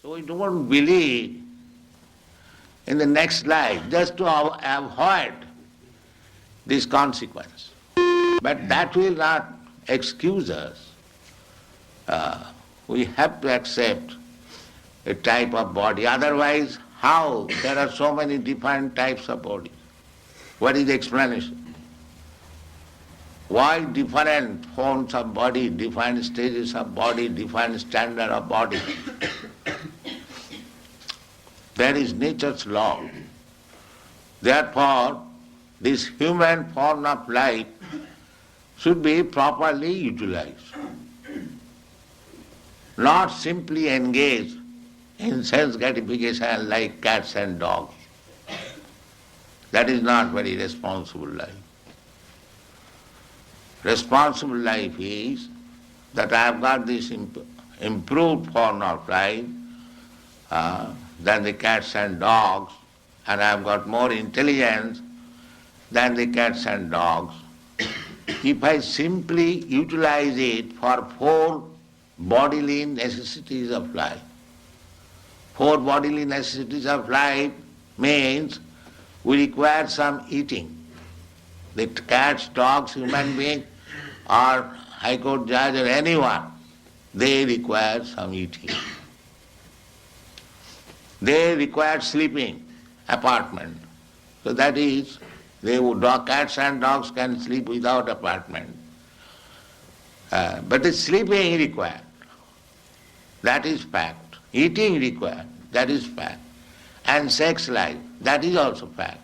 So we don't believe in the next life just to avoid this consequence. But that will not excuse us. We have to accept a type of body. Otherwise, how? There are so many different types of bodies. What is the explanation? Why different forms of body, different stages of body, different standard of body? That is nature's law. Therefore, this human form of life should be properly utilized. Not simply engaged in sense gratification like cats and dogs. That is not very responsible life. Responsible life is that I have got this improved form of life than the cats and dogs, and I have got more intelligence than the cats and dogs. If I simply utilize it for 4 bodily necessities of life, 4 bodily necessities of life means we require some eating. The cats, dogs, human beings, or High Court judge or anyone, they require some eating. They require sleeping, apartment. So that is, cats and dogs can sleep without apartment. But the sleeping required. That is fact. Eating required. That is fact. And sex life. That is also fact.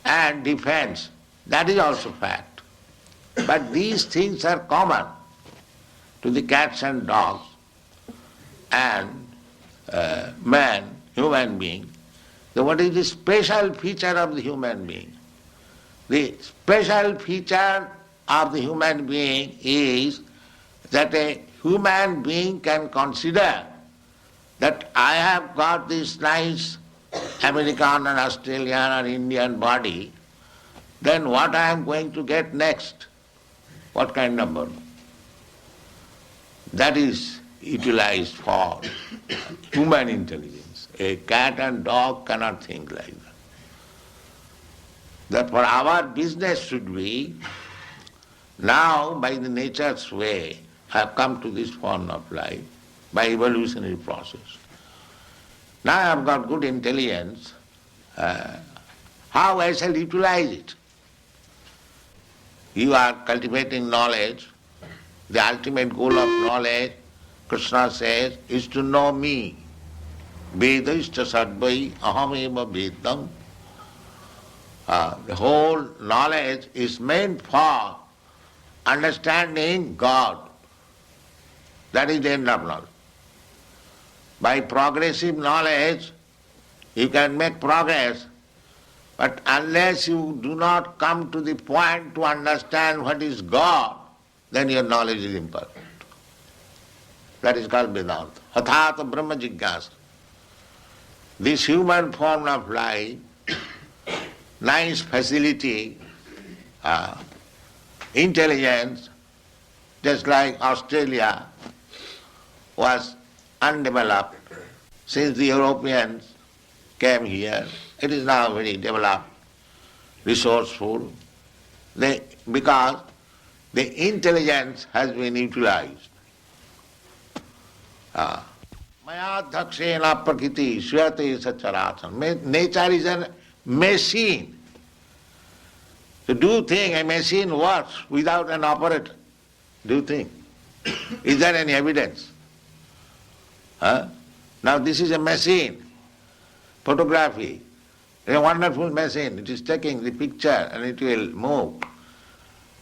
And defense. That is also fact. But these things are common to the cats and dogs and man, human being. So what is the special feature of the human being? The special feature of the human being is that a human being can consider that I have got this nice American and Australian or Indian body, then what I am going to get next? What kind of body? That is utilized for human intelligence. A cat and dog cannot think like that. Therefore our business should be, now by the nature's way, have come to this form of life, by evolutionary process. Now I have got good intelligence, how I shall utilize it? You are cultivating knowledge. The ultimate goal of knowledge, Krishna says, is to know me. Vedashta sadvai ahameva vedam. The whole knowledge is meant for understanding God. That is the end of knowledge. By progressive knowledge, you can make progress, but unless you do not come to the point to understand what is God, then your knowledge is imperfect. That is called Vedanta. Hathata Brahma Jigyasa. This human form of life, nice facility, intelligence, just like Australia was undeveloped. Since the Europeans came here, it is now very developed, resourceful, because the intelligence has been utilized. Maya dhakshena prakriti suyate sacharatan. Nature is a machine. So do you think a machine works without an operator? Do you think? Is there any evidence? Now this is a machine, photography. A wonderful machine. It is taking the picture and it will move.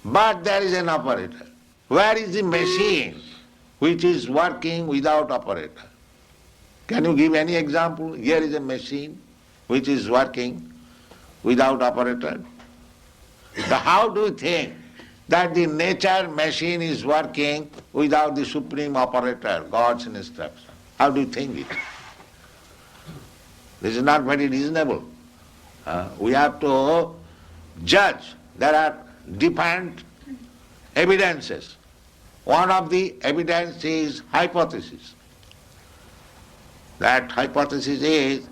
But there is an operator. Where is the machine which is working without operator? Can you give any example? Here is a machine which is working without operator. So how do you think that the nature machine is working without the supreme operator, God's instruction? How do you think it? This is not very reasonable. We have to judge. There are different evidences. One of the evidence is hypothesis. That hypothesis is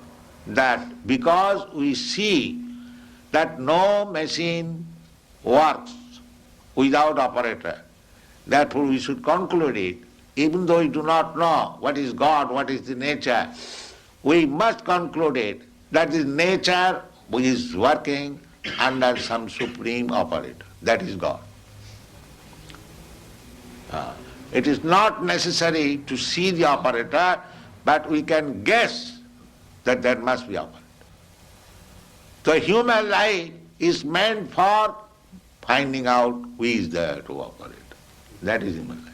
that because we see that no machine works without operator, therefore we should conclude it, even though we do not know what is God, what is the nature, we must conclude it that this nature is working under some supreme operator, that is God. It is not necessary to see the operator, but we can guess that there must be operator. The human life is meant for finding out who is there to operate. That is human life.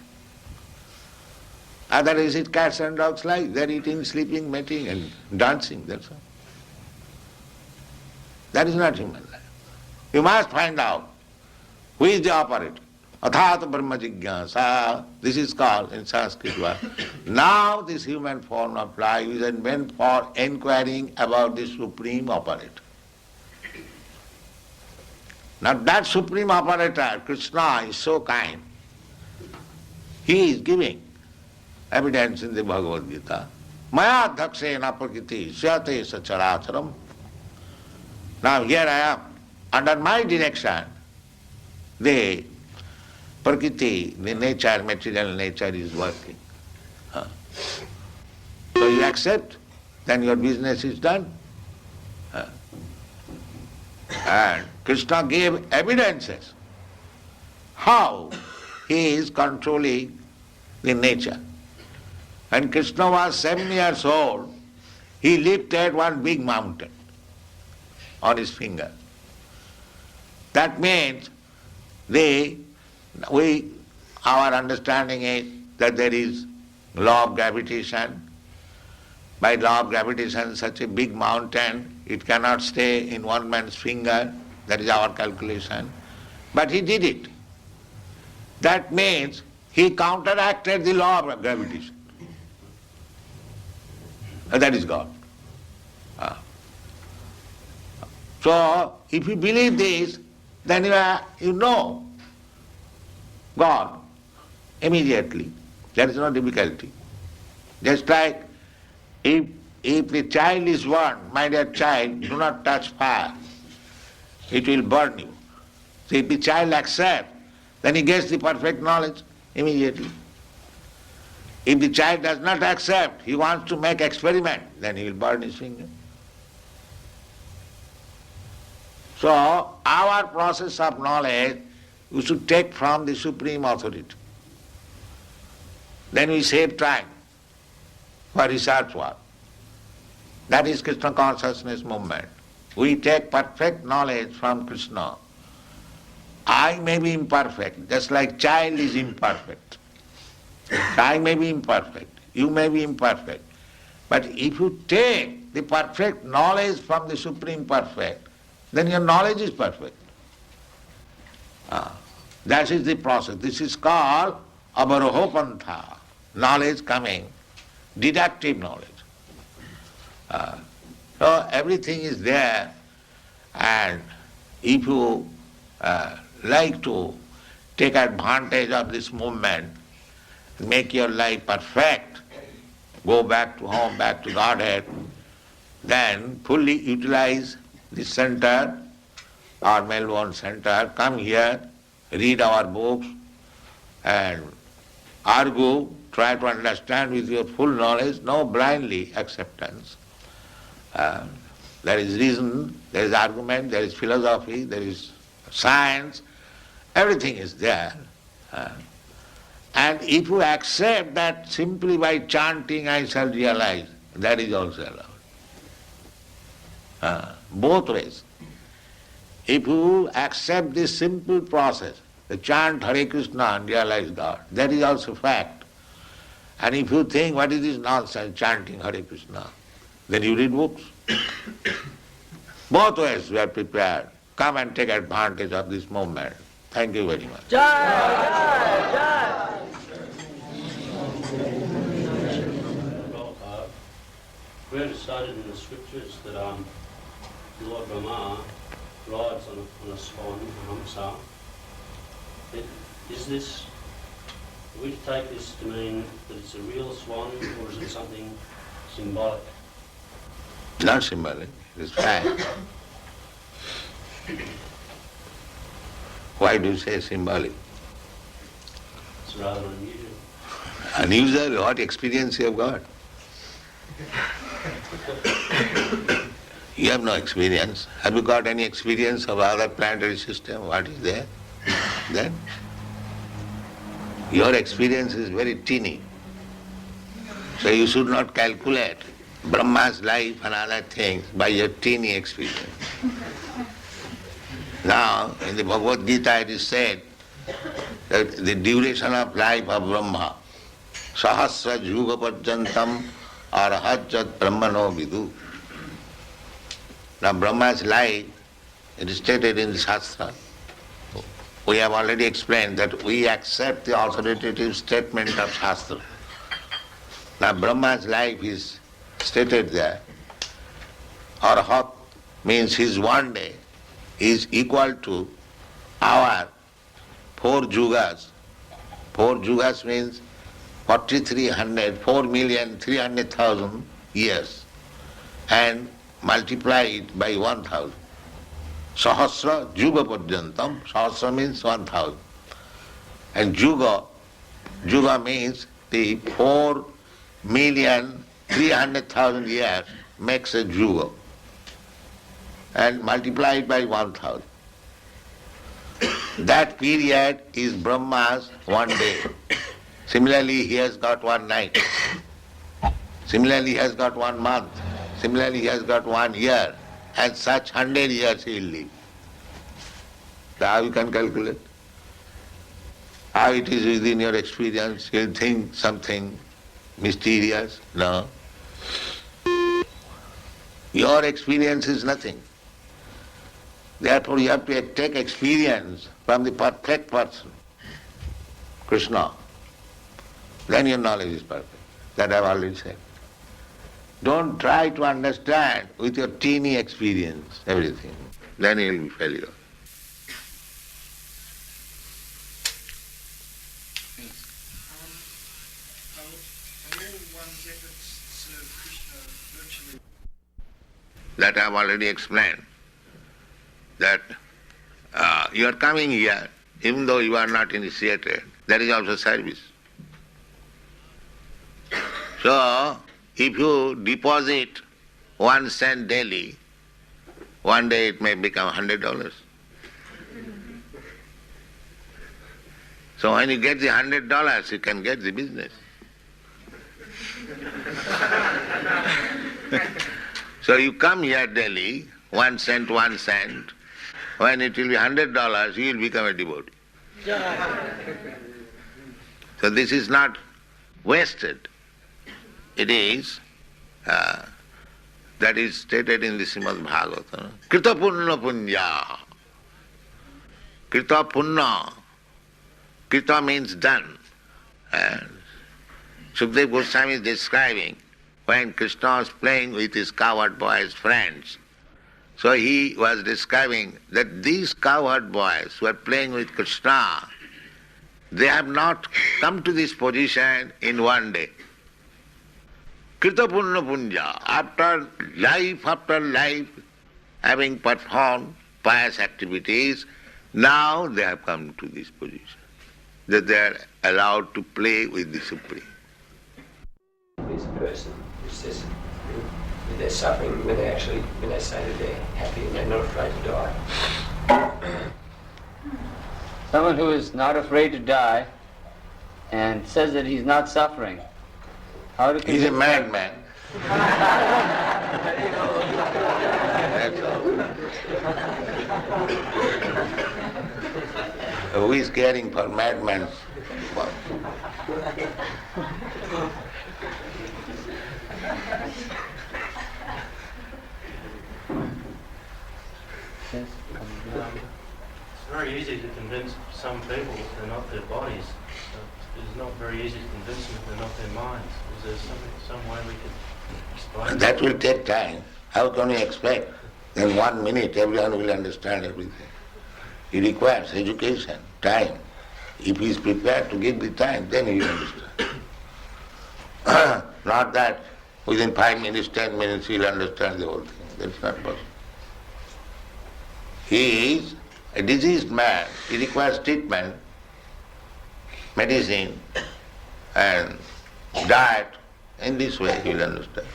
Otherwise it's cats and dogs' life. They're eating, sleeping, mating and dancing, that's all. That is not human life. You must find out who is the operator. Athata Brahma Jigyasa, this is called in Sanskrit word. Now this human form of life is meant for inquiring about the supreme operator. Now that supreme operator, Krishna, is so kind. He is giving evidence in the Bhagavad Gita. Maya dhakshena prakriti syate sacharacharam. Now here I am, under my direction, the Prakriti, the nature, material nature is working. So you accept, then your business is done. And Krishna gave evidences how he is controlling the nature. When Krishna was 7 years old, he lifted one big mountain on his finger. That means our understanding is that there is law of gravitation. By law of gravitation, such a big mountain, it cannot stay in one man's finger. That is our calculation. But he did it. That means he counteracted the law of gravitation. That is God. So, if you believe this, then you know God immediately. There is no difficulty. Just like if the child is warned, my dear child, do not touch fire, it will burn you. So if the child accepts, then he gets the perfect knowledge immediately. If the child does not accept, he wants to make experiment, then he will burn his finger. So our process of knowledge we should take from the supreme authority. Then we save time for research work. That is Krishna consciousness movement. We take perfect knowledge from Krishna. I may be imperfect, just like child is imperfect. I may be imperfect, you may be imperfect. But if you take the perfect knowledge from the Supreme Perfect, then your knowledge is perfect. That is the process. This is called avarohopantha, knowledge coming, deductive knowledge. So everything is there, and if you like to take advantage of this movement, make your life perfect, go back to home, back to Godhead, then fully utilize this center, our Melbourne center, come here, read our books and argue, try to understand with your full knowledge, no blindly acceptance. There is reason, there is argument, there is philosophy, there is science, everything is there. And if you accept that simply by chanting I shall realize, that is also allowed. Both ways. If you accept this simple process, the chant Hare Krishna and realize God, that is also fact. And if you think what is this nonsense chanting Hare Krishna, then you read books. Both ways we are prepared. Come and take advantage of this movement. Thank you very much. Jai, Jai, Jai. We have cited in the scriptures that Lord Brahma rides on a swan, a hamsa. Is this, do we take this to mean that it's a real swan, or is it something symbolic. Not symbolic, it is fact. Why do you say symbolic? It's rather unusual. Unusual, what experience you have got? You have no experience. Have you got any experience of other planetary system? What is there? Then? Your experience is very teeny. So you should not calculate Brahma's life and other things by your teeny experience. Now, in the Bhagavad Gita it is said that the duration of life of Brahma, Sahasra Juga Parjantam Arahajat Brahmano Vidu. Now Brahma's life, it is stated in the Shastra. We have already explained that we accept the authoritative statement of Shastra. Now Brahma's life is stated there. Arahat means his one day is equal to our 4 jugas. 4 jugas means 4,300,000 years, and multiply it by 1,000. Sahasra Juga Parjantam, Sahasra means 1,000. And Juga means the 4,300,000 years makes a Juga. And multiply it by 1,000. That period is Brahma's one day. Similarly, he has got one night. Similarly, he has got 1 month. Similarly, he has got 1 year. And such 100 years he will live. So how you can calculate? How it is within your experience? You will think something mysterious? No. Your experience is nothing. Therefore you have to take experience from the perfect person, Krishna. Then your knowledge is perfect. That I have already said. Don't try to understand with your teeny experience everything. Then you will be failure. That I have already explained. That you are coming here, even though you are not initiated, that is also service. So, if you deposit 1 cent daily, one day it may become $100. So when you get the $100, you can get the business. So you come here daily, 1 cent, 1 cent. When it will be $100, you will become a devotee. So this is not wasted. It is, that is stated in the Srimad Bhagavatam. Krita punna punya. Krita punna. Krita means done. And Sukadeva Goswami is describing when Krishna was playing with his cowherd boys' friends. So he was describing that these cowherd boys who are playing with Krishna, they have not come to this position in one day. Krita punna punya, after life, having performed pious activities, now they have come to this position, that they are allowed to play with the Supreme. Is a person who says that they're suffering when they say that they're happy and they're not afraid to die. Someone who is not afraid to die and says that he's not suffering. How to He's a madman. That's all. Who is caring for madmen's work? It's very easy to convince some people that they're not their bodies. It's not very easy to convince them that they're not their minds. Is there some way we could explain That will take time. How can you expect in 1 minute everyone will understand everything? It requires education, time. If he is prepared to give the time, then he will understand. Not that within 5 minutes, 10 minutes he will understand the whole thing. That's not possible. He is a diseased man. He requires treatment, medicine and diet. In this way he will understand.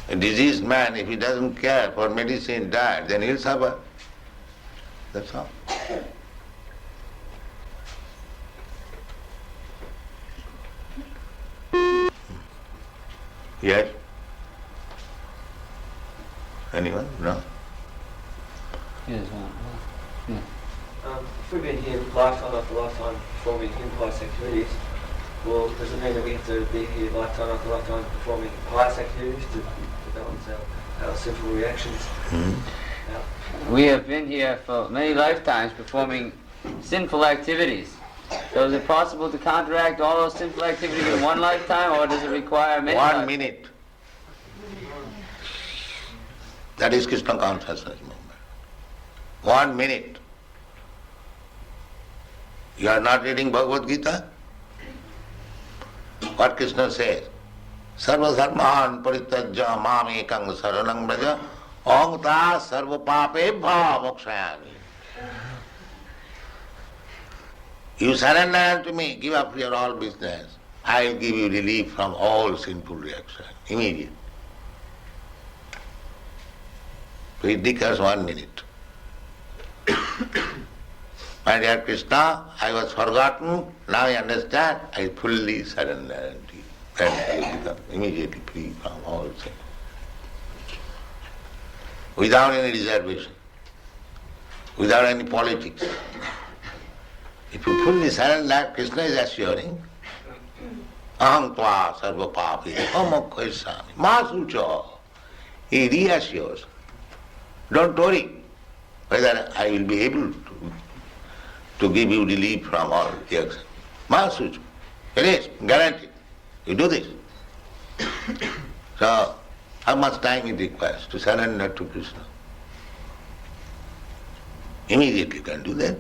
A diseased man, if he doesn't care for medicine, diet, then he'll suffer. That's all. Yes? Anyone? No? Yes, yeah. If we've been here lifetime after lifetime performing impious activities, well, does it mean that we have to be here lifetime after lifetime performing pious activities to balance our sinful reactions? We have been here for many lifetimes performing sinful activities. So is it possible to counteract all those sinful activities in one lifetime, or does it require many 1 lifetimes? minute. That is Krishna consciousness movement. 1 minute. You are not reading Bhagavad Gita? What Krishna says? Sarva dharman parityajya mam ekang saranang braja aham ta sarva papebhya mokshayami. You surrender to me, give up your all business. I will give you relief from all sinful reaction, immediate. So it requires 1 minute. My dear Krishna, I was forgotten, now I understand, I fully surrender to you. Then you become immediately free from all sin. Without any reservation, without any politics. If you fully surrender, Krishna is assuring, aham tva sarva papi amokhaisami masucha. He reassures. Don't worry whether I will be able to give you relief from all reaction. Masucha. It is guaranteed. You do this. So, how much time it requires to surrender to Krishna? Immediately you can do that.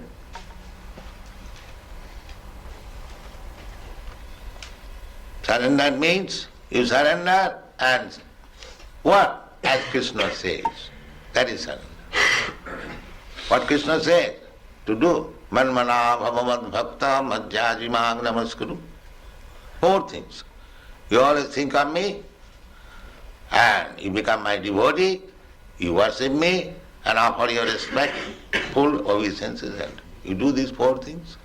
Surrender means you surrender and what? As Krishna says. That is surrender. What Krishna says to do. Manmana bhavamad bhakta madhyajimang namaskuru. 4 things. You always think of me and you become my devotee, you worship me and offer your respect, full obeisances. And you do these 4 things.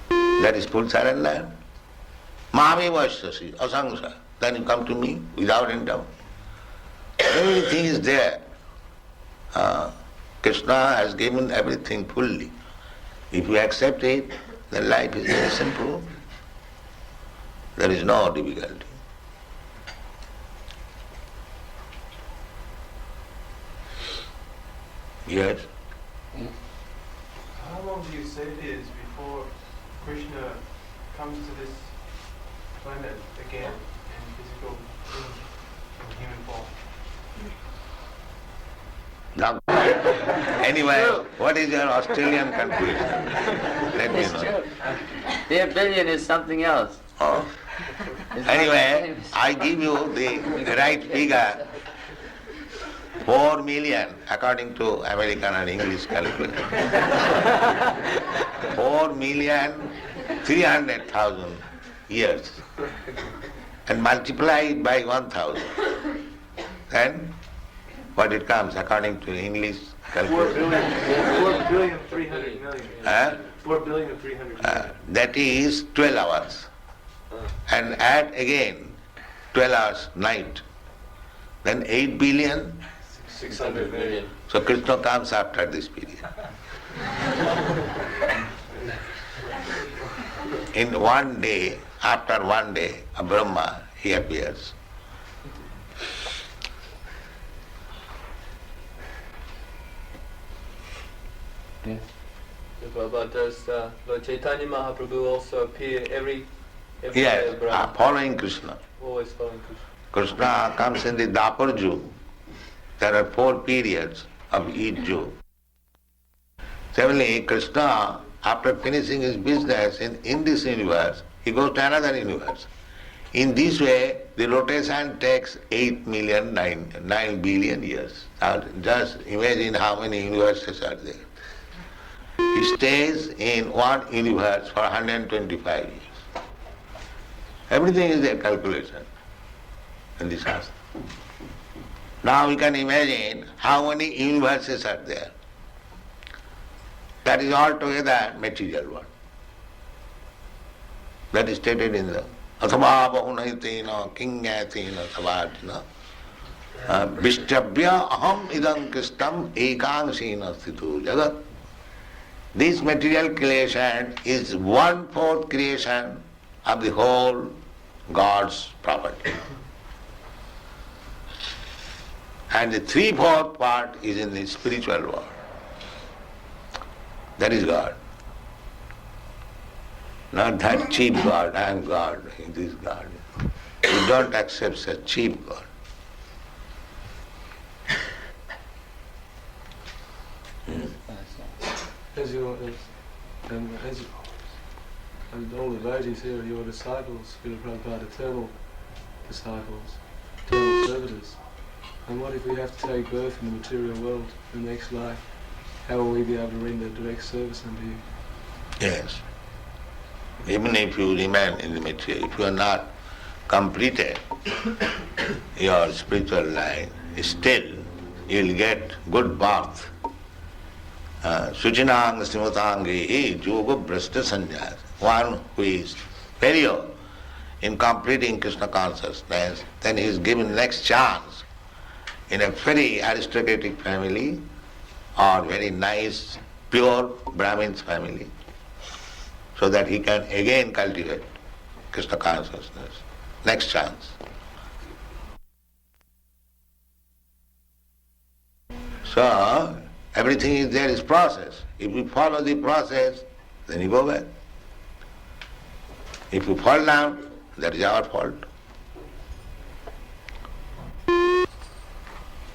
That is full surrender. Mami vaishyasi, asangsa. Then you come to me without any doubt. Everything is there. Krishna has given everything fully. If you accept it, then life is very simple. There is no difficulty. Yes? How long do you say it is before Krishna comes to this planet again in physical, in human form? Now, anyway, what is your Australian conclusion? Let me It's know. true. The billion is something else. Oh. It's not Anyway, famous. I give you the right figure. 4 million, according to American and English calculation. 4,300,000 years. And multiply it by 1,000. Then what it comes according to English 4 calculation? billion 300 million. Huh? 4 billion 300 million. That is 12 hours. And add again 12 hours night. Then 8 billion. 600 million. So Krishna comes after this period. In 1 day, after 1 day of Brahma, he appears. Yeah. But does Lord Chaitanya Mahaprabhu also appear every day Yes, of Brahma? following Krishna. Always following Krishna. Krishna comes in the Dapur Ju. There are 4 periods of each Ju. Similarly, Krishna after finishing his business in this universe, he goes to another universe. In this way, the rotation takes 9 billion years. Now, just imagine how many universes are there. He stays in one universe for 125 years. Everything is a calculation in this Shastra. Now we can imagine how many universes are there. That is altogether material world. That is stated in the Athava Bahunaitina Kingatina Savajna Vishtabhya Aham Idam Kristam Ekangsina Sthitu Jagat. This material creation is 1/4 creation of the whole God's property. And the 3/4 part is in the spiritual world. That is God. Not that cheap God, I am God, this God. We don't accept such cheap God. As all the devotees here are your disciples, Srila Prabhupada, eternal disciples, eternal servitors. And what if we have to take birth in the material world in the next life? How will we be able to render direct service unto you? Yes. Even if you remain in the material, if you are not completed your spiritual life, still you will get good birth. Suchinang Srimatangi Yoga Brashta Sannyas. One who is failure in completing Krishna consciousness, then he is given next chance in a very aristocratic family or very nice, pure Brahmin's family, so that he can again cultivate Krishna consciousness. Next chance. So, everything is there is process. If you follow the process, then you go back. If you fall down, that is our fault.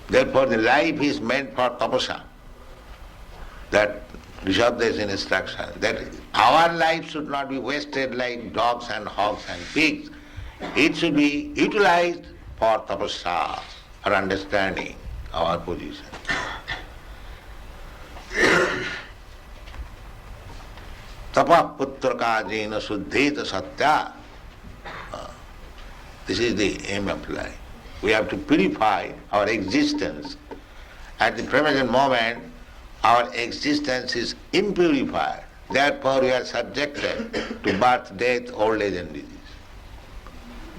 Therefore, the life is meant for tapasya. That Rishabh is in instruction, that our life should not be wasted like dogs and hogs and pigs. It should be utilized for tapasya, for understanding our position. Tapa putra kajena suddheta satya. This is the aim of life. We have to purify our existence. At the present moment, our existence is impurified. Therefore, we are subjected to birth, death, old age and disease.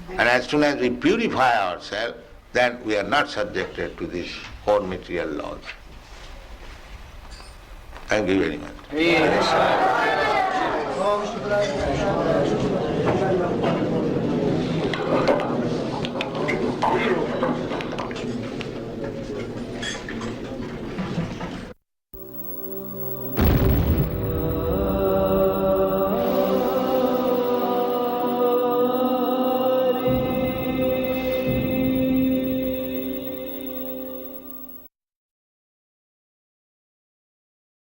And as soon as we purify ourselves, then we are not subjected to these four material laws. Thank you very much.